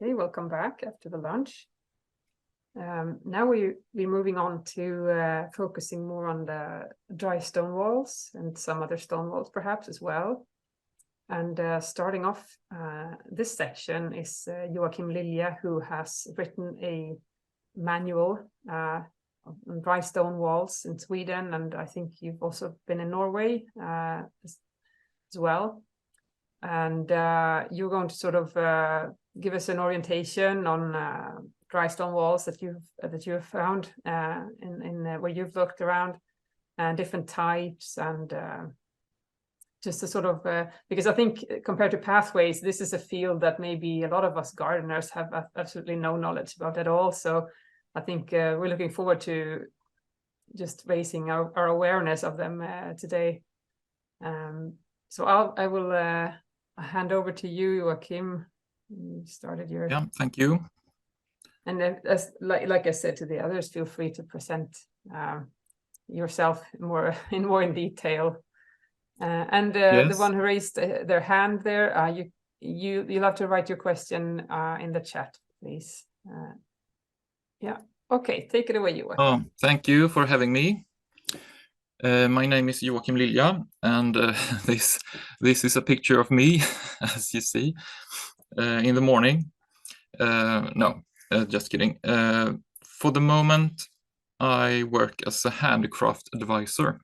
Okay, welcome back after the lunch. Now we're moving on to focusing more on the dry stone walls and some other stone walls perhaps as well. And starting off this section is Joakim Lilja, who has written a manual on dry stone walls in Sweden, and I think you've also been in Norway as well. And you're going to sort of give us an orientation on dry stone walls that you've found in where you've looked around, and different types, and just to sort of because I think compared to pathways, this is a field that maybe a lot of us gardeners have absolutely no knowledge about at all. So I think we're looking forward to just raising our awareness of them today. So I will hand over to you, Joakim. You started your... Yeah, thank you. And as like I said to the others, feel free to present yourself more in detail. Yes. The one who raised their hand there, you'll have to write your question in the chat, please. Yeah. Okay, take it away, Joakim. Oh, thank you for having me. My name is Joakim Lilja, and this is a picture of me, as you see, in the morning. No, just kidding. For the moment, I work as a handicraft advisor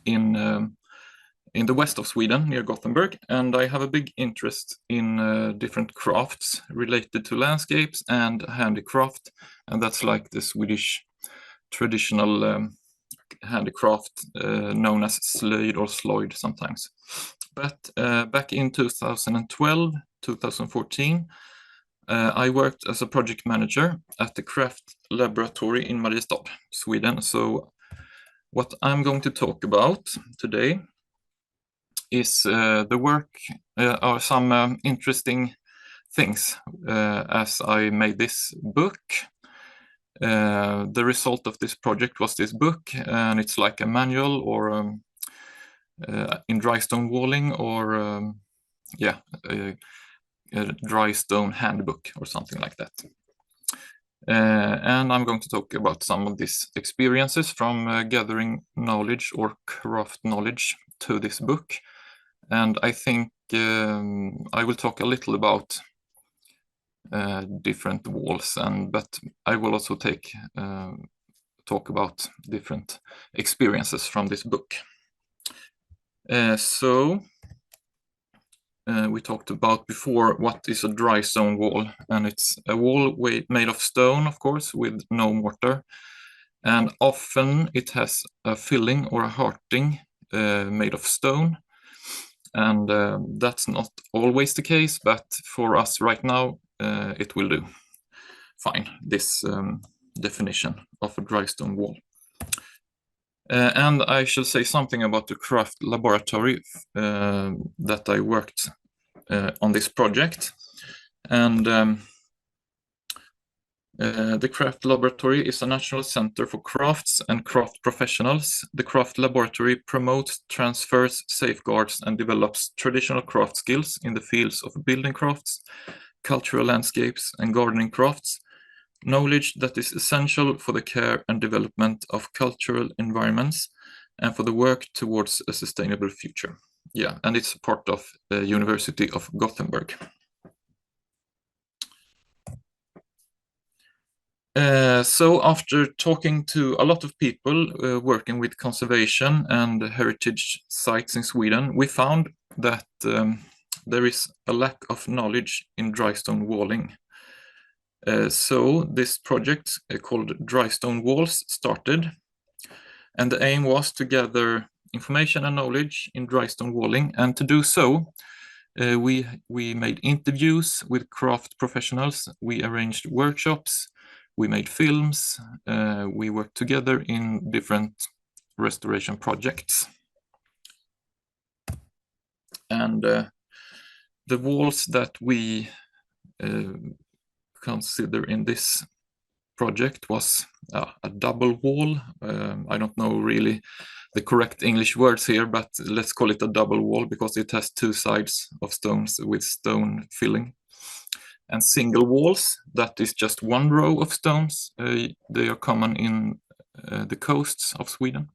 in the west of Sweden, near Gothenburg, and I have a big interest in different crafts related to landscapes and handicraft, and that's like the Swedish traditional handicraft known as slöjd or slöjd sometimes. But back in 2012, 2014, I worked as a project manager at the craft laboratory in Mariestad, Sweden. So what I'm going to talk about today is the work or some interesting things as I made this book. The result of this project was this book, and it's like a manual or in dry stone walling, or a dry stone handbook or something like that. And I'm going to talk about some of these experiences from gathering knowledge or craft knowledge to this book. And I think I will talk a little about different walls, but I will also talk about different experiences from this book. We talked about before what is a dry stone wall, and it's a wall made of stone, of course, with no mortar, and often it has a filling or a hearting made of stone, and that's not always the case, but for us right now it will do fine, this definition of a dry stone wall. And I shall say something about the craft laboratory that I worked on this project. And the craft laboratory is a national center for crafts and craft professionals. The craft laboratory promotes, transfers, safeguards, and develops traditional craft skills in the fields of building crafts, cultural landscapes, and gardening crafts, knowledge that is essential for the care and development of cultural environments and for the work towards a sustainable future. Yeah, and it's part of the University of Gothenburg. So after talking to a lot of people working with conservation and heritage sites in Sweden, we found that there is a lack of knowledge in dry stone walling. So this project called Dry Stone Walls started, and the aim was to gather information and knowledge in dry stone walling, and to do so we made interviews with craft professionals, we arranged workshops, we made films, we worked together in different restoration projects. And the walls that we consider in this project was a double wall. I don't know really the correct English words here, but let's call it a double wall because it has two sides of stones with stone filling. And single walls, that is just one row of stones. They are common in the coasts of Sweden.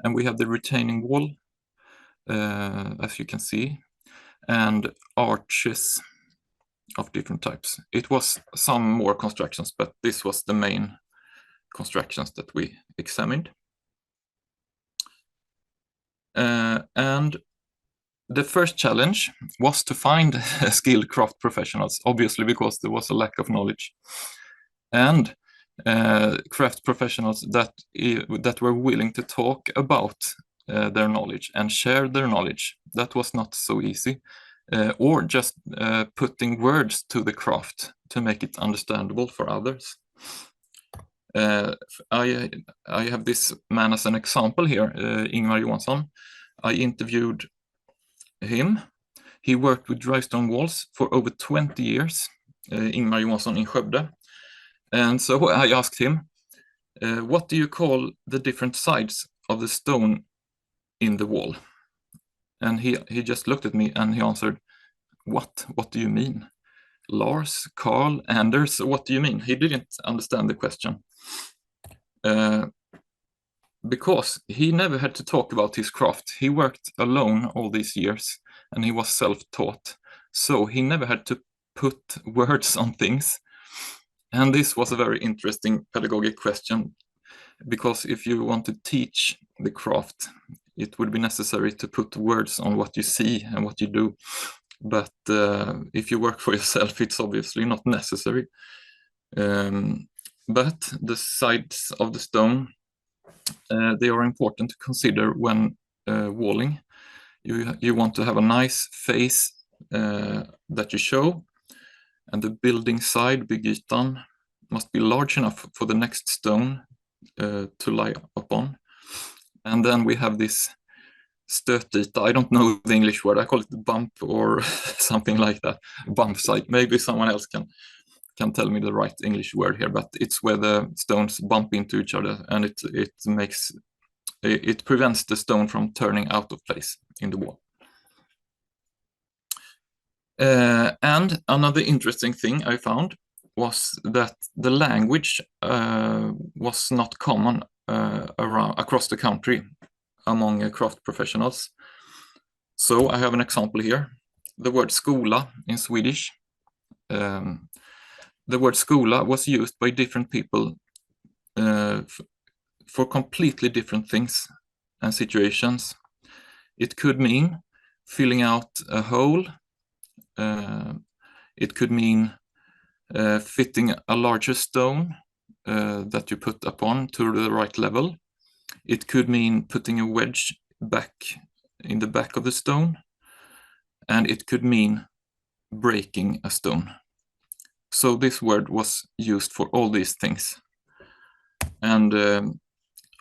And we have the retaining wall, as you can see, and arches of different types. It was some more constructions, but this was the main constructions that we examined. And the first challenge was to find skilled craft professionals, obviously, because there was a lack of knowledge. And craft professionals that were willing to talk about their knowledge and share their knowledge. That was not so easy. Or just putting words to the craft to make it understandable for others. I have this man as an example here, Ingmar Johansson. I interviewed him. He worked with dry stone walls for over 20 years, Ingmar Johansson in Skövde. And so I asked him, what do you call the different sides of the stone in the wall? And he just looked at me and he answered, what do you mean? Lars, Carl, Anders, what do you mean? He didn't understand the question. Because he never had to talk about his craft. He worked alone all these years and he was self-taught. So he never had to put words on things. And this was a very interesting pedagogic question, because if you want to teach the craft, it would be necessary to put words on what you see and what you do. But if you work for yourself, it's obviously not necessary. But the sides of the stone, they are important to consider when walling. You want to have a nice face that you show, and the building side, byggytan, must be large enough for the next stone to lie upon. And then we have this stötyta. I don't know the English word. I call it bump or something like that. Bump side. Maybe someone else can tell me the right English word here, but it's where the stones bump into each other, and it prevents the stone from turning out of place in the wall. And another interesting thing I found was that the language was not common across the country among craft professionals. So I have an example here. The word skola in Swedish. The word skola was used by different people for completely different things and situations. It could mean filling out a hole. It could mean fitting a larger stone that you put upon to the right level. It could mean putting a wedge back in the back of the stone. And it could mean breaking a stone. So this word was used for all these things. And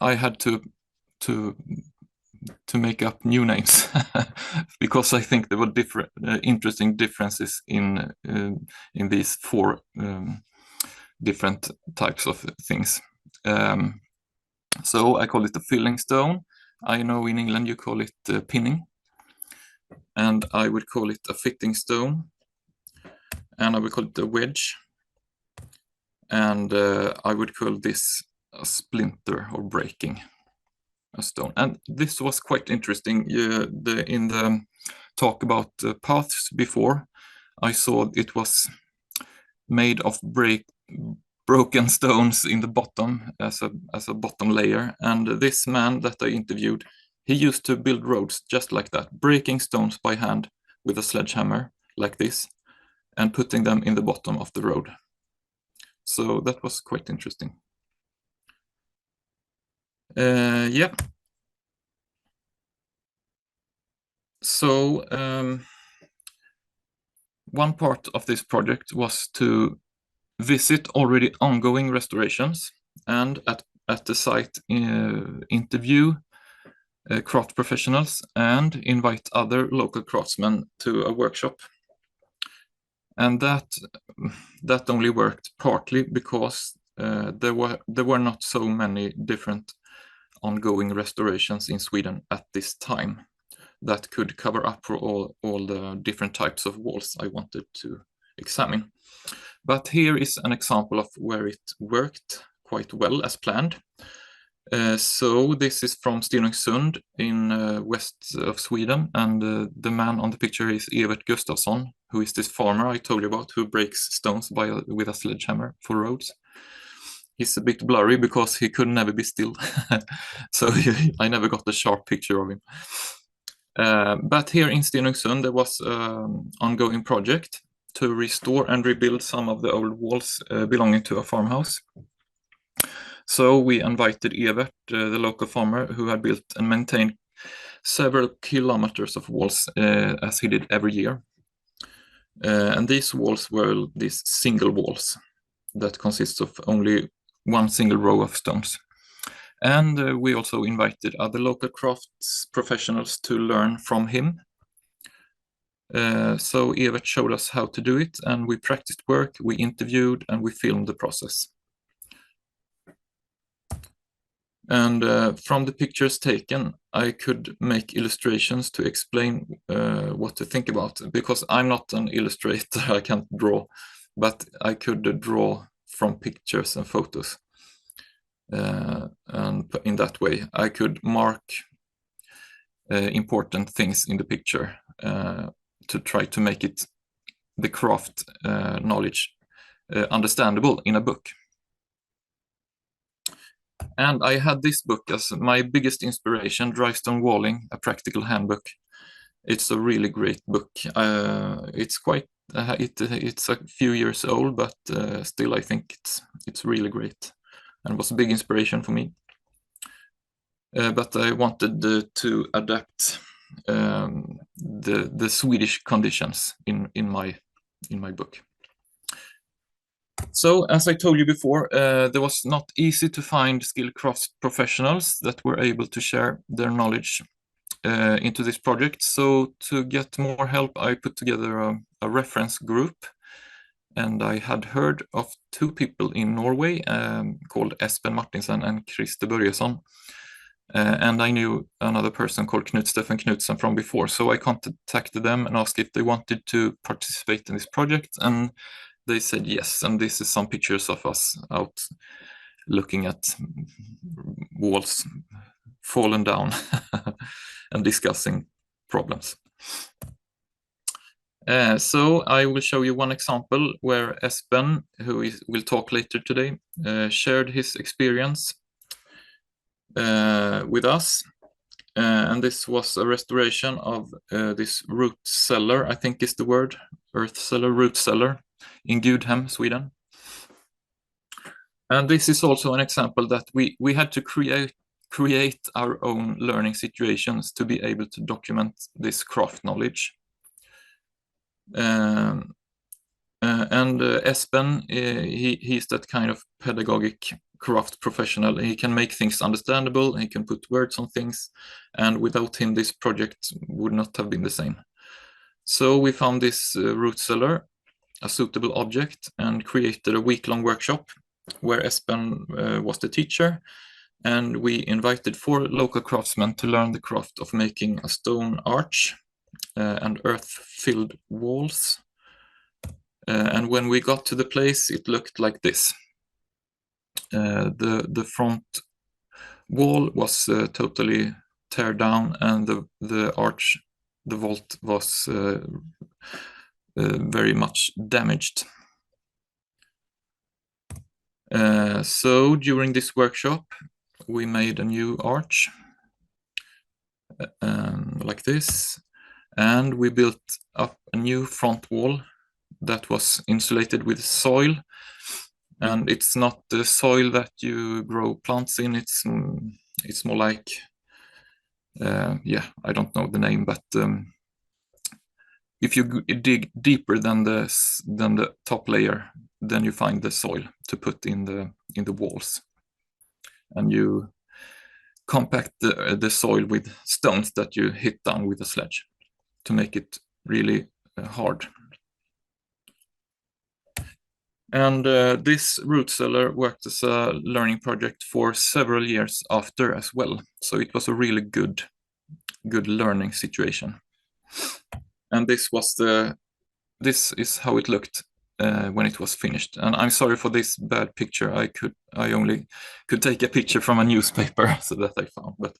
I had to make up new names because I think there were different interesting differences in these four different types of things. So I call it a filling stone. I know in England you call it pinning, and I would call it a fitting stone, and I would call it a wedge, and I would call this a splinter or breaking a stone. And this was quite interesting. In the talk about paths before, I saw it was made of broken stones in the bottom as a bottom layer. And this man that I interviewed, he used to build roads just like that, breaking stones by hand with a sledgehammer like this and putting them in the bottom of the road. So that was quite interesting. Yeah. So one part of this project was to visit already ongoing restorations and at the site interview craft professionals and invite other local craftsmen to a workshop. And that only worked partly because there were not so many different ongoing restorations in Sweden at this time that could cover up for all the different types of walls I wanted to examine. But here is an example of where it worked quite well as planned. So this is from Stenungsund in west of Sweden, and the man on the picture is Evert Gustafsson, who is this farmer I told you about, who breaks stones with a sledgehammer for roads. He's a bit blurry because he could never be still, so I never got a sharp picture of him. But here in Stenungsund there was an ongoing project to restore and rebuild some of the old walls belonging to a farmhouse. So we invited Evert, the local farmer, who had built and maintained several kilometers of walls, as he did every year. And these walls were these single walls that consist of only one single row of stones. And we also invited other local crafts professionals to learn from him. So Evert showed us how to do it, and we practiced work, we interviewed, and we filmed the process. And from the pictures taken, I could make illustrations to explain what to think about, because I'm not an illustrator, I can't draw, but I could draw from pictures and photos. And in that way, I could mark important things in the picture to try to make it, the craft knowledge, understandable in a book. And I had this book as my biggest inspiration, Dry Stone Walling, a practical handbook. It's a really great book. It's quite, it's a few years old, but still I think it's really great and was a big inspiration for me. But I wanted to adapt the Swedish conditions in my book. So, as I told you before, there was not easy to find skilled crafts professionals that were able to share their knowledge into this project. So, to get more help, I put together a reference group, and I had heard of two people in Norway called Espen Martinsen and Christer Börjesson. And I knew another person called Knut Steffen Knutsen from before, so I contacted them and asked if they wanted to participate in this project, and they said yes. And this is some pictures of us out looking at walls fallen down and discussing problems. So I will show you one example where Espen, who will talk later today, shared his experience with us. And this was a restoration of this root cellar, I think is the word, earth cellar, root cellar in Gudhem, Sweden. And this is also an example that we had to create our own learning situations to be able to document this craft knowledge. And Espen, he's that kind of pedagogic craft professional. He can make things understandable, he can put words on things, and without him this project would not have been the same. So we found this root cellar, a suitable object, and created a week-long workshop where Espen was the teacher, and we invited 4 local craftsmen to learn the craft of making a stone arch and earth-filled walls. And when we got to the place, it looked like this. The front wall was totally tear down, and the arch, the vault, was very much damaged. So during this workshop, we made a new arch like this, and we built up a new front wall that was insulated with soil. And it's not the soil that you grow plants in, it's more like, yeah, I don't know the name, but if you dig deeper than the top layer, then you find the soil to put in the walls, and you compact the soil with stones that you hit down with a sledge to make it really hard. And this root cellar worked as a learning project for several years after as well. So it was a really good learning situation. And this is how it looked when it was finished. And I'm sorry for this bad picture. I only could take a picture from a newspaper so that I found, but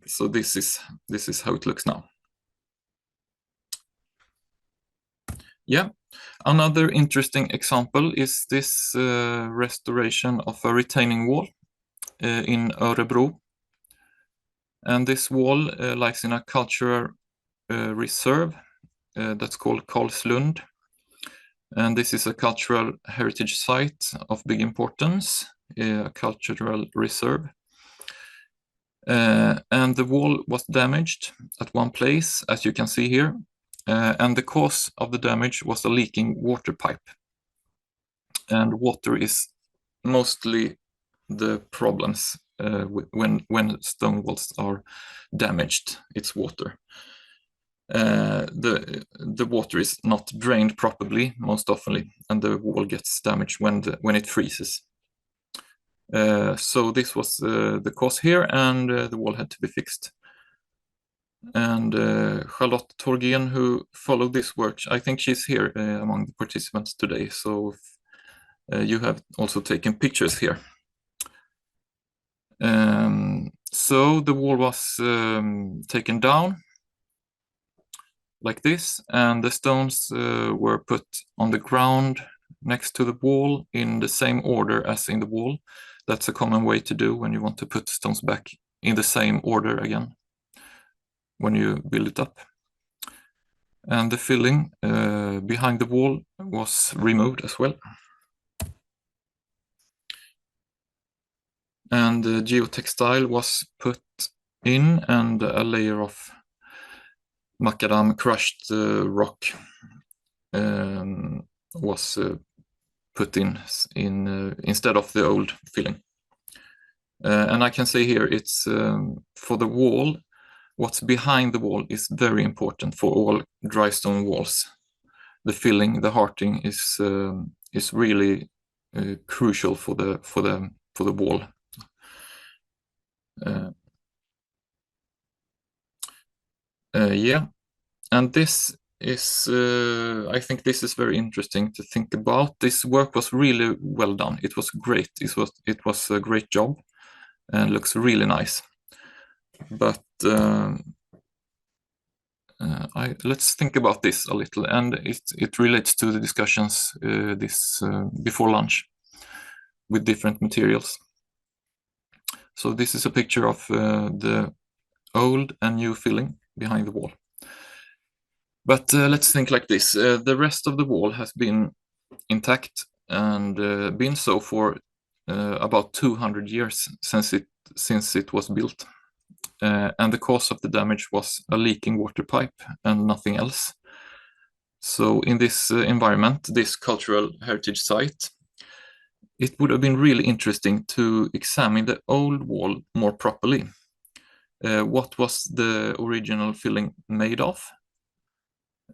so this is how it looks now. Yeah, another interesting example is this restoration of a retaining wall in Örebro. And this wall lies in a cultural reserve that's called Karlslund. And this is a cultural heritage site of big importance, a cultural reserve. And the wall was damaged at one place, as you can see here. And the cause of the damage was a leaking water pipe. And water is mostly the problems when stone walls are damaged. It's water. The water is not drained properly most often, and the wall gets damaged when it freezes. So this was the cause here, and the wall had to be fixed. And Charlotte Torgén, who followed this work, I think she's here among the participants today. So you have also taken pictures here. So the wall was taken down like this, and the stones were put on the ground next to the wall in the same order as in the wall. That's a common way to do when you want to put stones back in the same order again when you build it up. And the filling behind the wall was removed as well. And the geotextile was put in, and a layer of macadam crushed rock was put in instead of the old filling. And I can say here it's for the wall, what's behind the wall is very important for all dry stone walls. The filling, the hearting is really crucial for the wall. Yeah, and this is I think this is very interesting to think about. This work was really well done. It was great. It was a great job and looks really nice. But let's think about this a little, and it relates to the discussions before lunch with different materials. So this is a picture of the old and new filling behind the wall. But let's think like this. The rest of the wall has been intact and been so for about 200 years since it was built. And the cause of the damage was a leaking water pipe and nothing else. So in this environment, this cultural heritage site, it would have been really interesting to examine the old wall more properly. What was the original filling made of?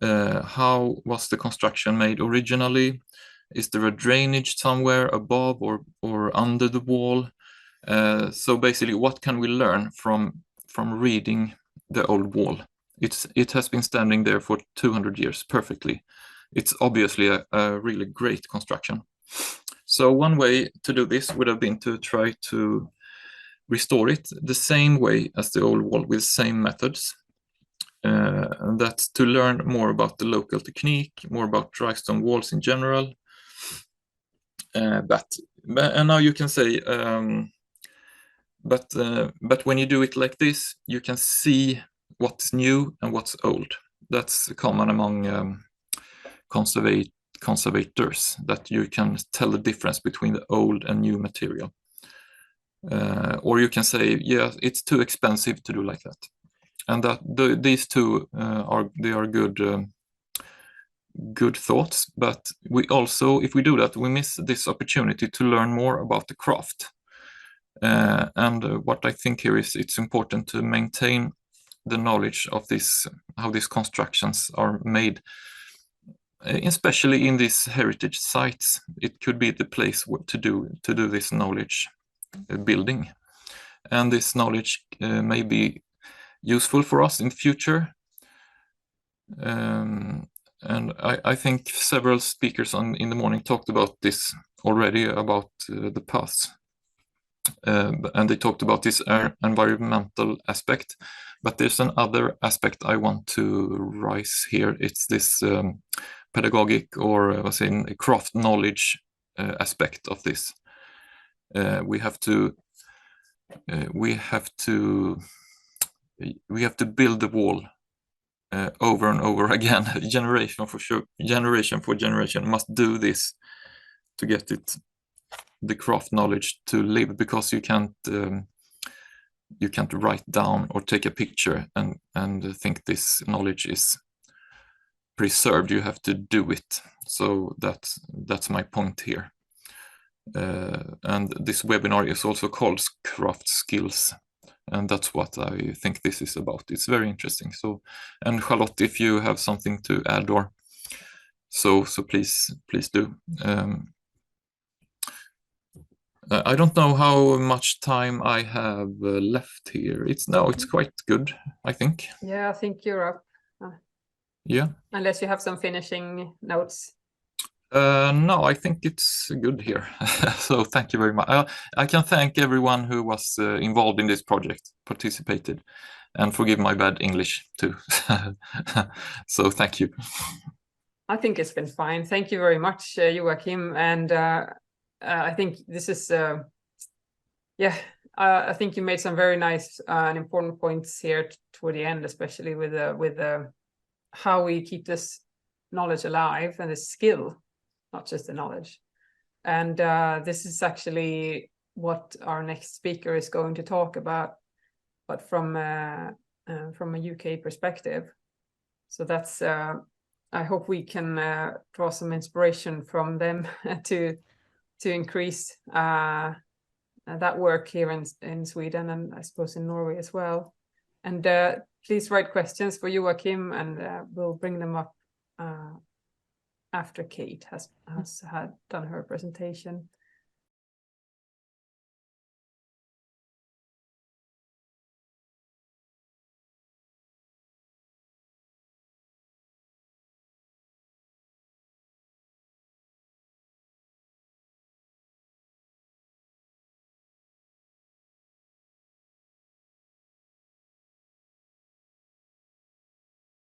How was the construction made originally? Is there a drainage somewhere above or under the wall? So basically, what can we learn from reading the old wall? It has been standing there for 200 years perfectly. It's obviously a really great construction. So one way to do this would have been to try to restore it the same way as the old wall with same methods. And that's to learn more about the local technique, more about dry stone walls in general. But now you can say, but when you do it like this, you can see what's new and what's old. That's common among conservators, that you can tell the difference between the old and new material. Or you can say, yeah, it's too expensive to do like that. And that these two are good thoughts, but we also, if we do that, we miss this opportunity to learn more about the craft. And what I think here is it's important to maintain the knowledge of this, how these constructions are made, especially in these heritage sites. It could be the place to do this knowledge building, and this knowledge may be useful for us in future. and I think several speakers in the morning talked about this already, about the paths. And they talked about this environmental aspect, but there's another aspect I want to raise here. It's this pedagogic, or I was saying, craft knowledge aspect of this. We have to build the wall over and over again. Generation for generation must do this to get the craft knowledge to live, because you can't write down or take a picture and think this knowledge is preserved. You have to do it. So that's my point here. And this webinar is also called Craft Skills, and that's what I think this is about. It's very interesting. So, and Charlotte, if you have something to add, or so please do. I don't know how much time I have left here. It's quite good, I think. Yeah, I think you're up. Yeah. Unless you have some finishing notes. No, I think it's good here. So thank you very much. I can thank everyone who was involved in this project, participated, and forgive my bad English too. So thank you. I think it's been fine. Thank you very much, Joakim. And I think this is, I think you made some very nice and important points here toward the end, especially with how we keep this knowledge alive and the skill, not just the knowledge. And this is actually what our next speaker is going to talk about, but from a UK perspective. So that's, I hope we can draw some inspiration from them to increase that work here in Sweden, and I suppose in Norway as well. And please write questions for Joakim, and we'll bring them up after Kate has done her presentation.